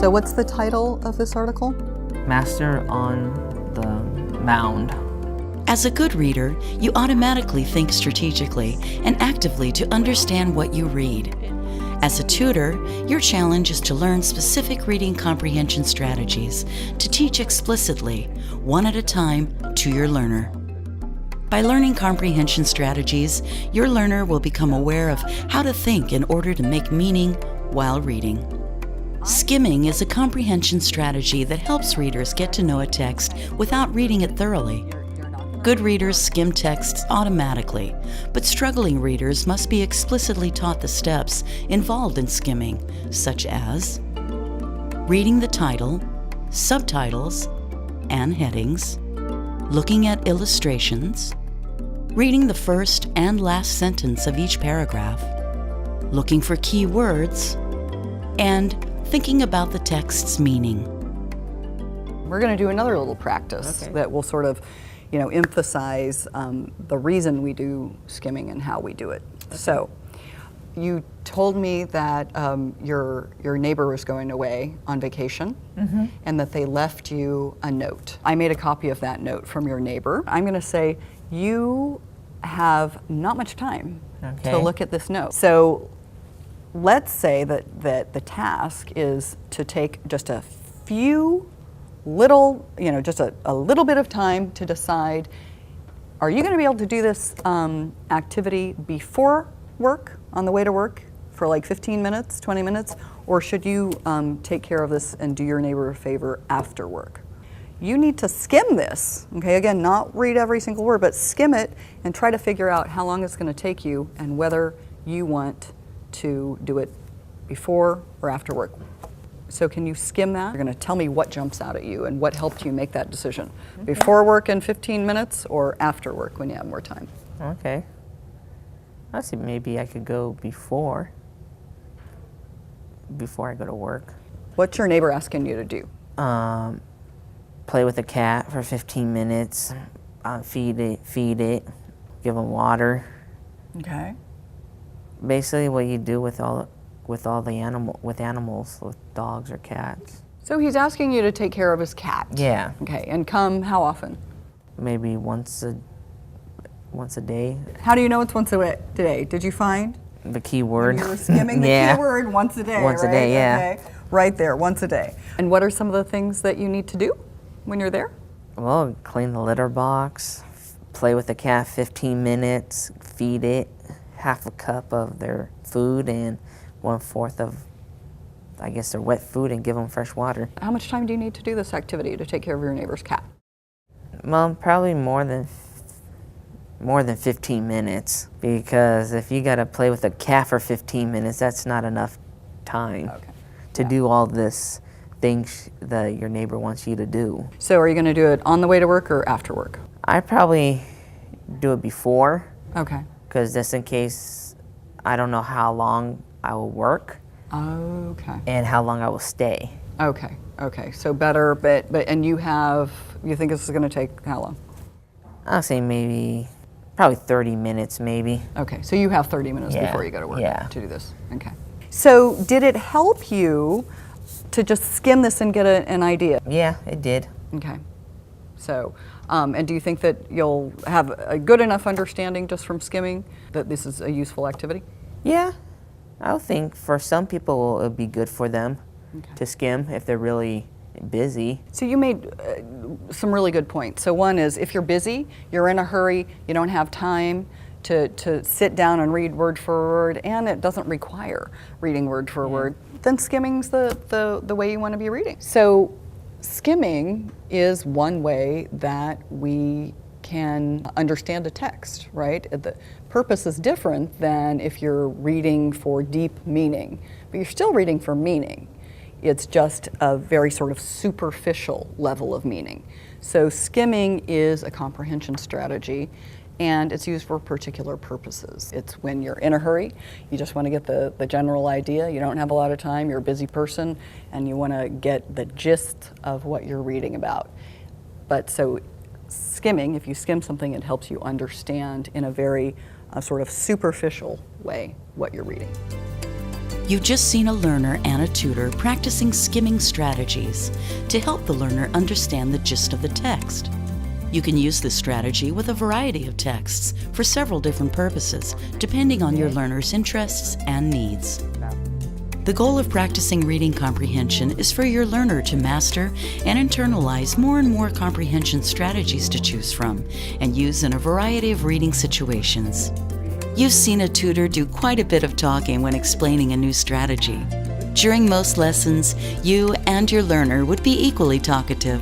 So what's the title of this article? Master on the Mound. As a good reader, you automatically think strategically and actively to understand what you read. As a tutor, your challenge is to learn specific reading comprehension strategies to teach explicitly, one at a time, to your learner. By learning comprehension strategies, your learner will become aware of how to think in order to make meaning while reading. Skimming is a comprehension strategy that helps readers get to know a text without reading it thoroughly. Good readers skim texts automatically, but struggling readers must be explicitly taught the steps involved in skimming, such as reading the title, subtitles, and headings, looking at illustrations, reading the first and last sentence of each paragraph, looking for key words, and thinking about the text's meaning. We're going to do another little practice that will sort of emphasize the reason we do skimming and how we do it. Okay. So, you told me that your neighbor was going away on vacation, and that they left you a note. I made a copy of that note from your neighbor. I'm going to say you have not much time to look at this note. So, let's say that the task is to take just a few little, just a little bit of time to decide, are you going to be able to do this activity before work, on the way to work, for like 15 minutes, 20 minutes, or should you take care of this and do your neighbor a favor after work? You need to skim this, okay? Again, not read every single word, but skim it and try to figure out how long it's going to take you and whether you want to do it before or after work. So can you skim that? You're going to tell me what jumps out at you and what helped you make that decision. Before work in 15 minutes or after work when you have more time? Okay. I see maybe I could go before I go to work. What's your neighbor asking you to do? Play with the cat for 15 minutes, feed it, give them water. Okay. Basically what you do with animals, with dogs or cats. So he's asking you to take care of his cat. Yeah. Okay, and come how often? Maybe once a day. How do you know it's once a day? Did you find? The key word. When you were skimming the key word, once a day, Once right? a day, yeah. Okay. Right there, once a day. And what are some of the things that you need to do when you're there? Well, clean the litter box, play with the cat 15 minutes, feed it half a cup of their food and 1/4 of, I guess, their wet food, and give them fresh water. How much time do you need to do this activity to take care of your neighbor's cat? Well, probably more than 15 minutes, because if you got to play with a cat for 15 minutes, that's not enough time to do all this things that your neighbor wants you to do. So are you going to do it on the way to work or after work? I probably do it before. Okay. Because just in case I don't know how long I will work. Okay. And how long I will stay. Okay. Okay. So better, but and you think this is going to take how long? I'll say probably 30 minutes maybe. Okay. So you have 30 minutes before you go to work to do this. Okay. So did it help you to just skim this and get an idea? Yeah, it did. Okay. So, and do you think that you'll have a good enough understanding just from skimming that this is a useful activity? Yeah, I would think for some people it would be good for them to skim if they're really busy. So you made some really good points. So one is, if you're busy, you're in a hurry, you don't have time to sit down and read word for word, and it doesn't require reading word for word, then skimming's the way you want to be reading. So skimming is one way that we can understand a text, right? The purpose is different than if you're reading for deep meaning, but you're still reading for meaning. It's just a very sort of superficial level of meaning. So skimming is a comprehension strategy, and it's used for particular purposes. It's when you're in a hurry, you just want to get the general idea, you don't have a lot of time, you're a busy person, and you want to get the gist of what you're reading about. But so skimming, if you skim something, it helps you understand in a very sort of superficial way what you're reading. You've just seen a learner and a tutor practicing skimming strategies to help the learner understand the gist of the text. You can use this strategy with a variety of texts for several different purposes, depending on your learner's interests and needs. The goal of practicing reading comprehension is for your learner to master and internalize more and more comprehension strategies to choose from and use in a variety of reading situations. You've seen a tutor do quite a bit of talking when explaining a new strategy. During most lessons, you and your learner would be equally talkative.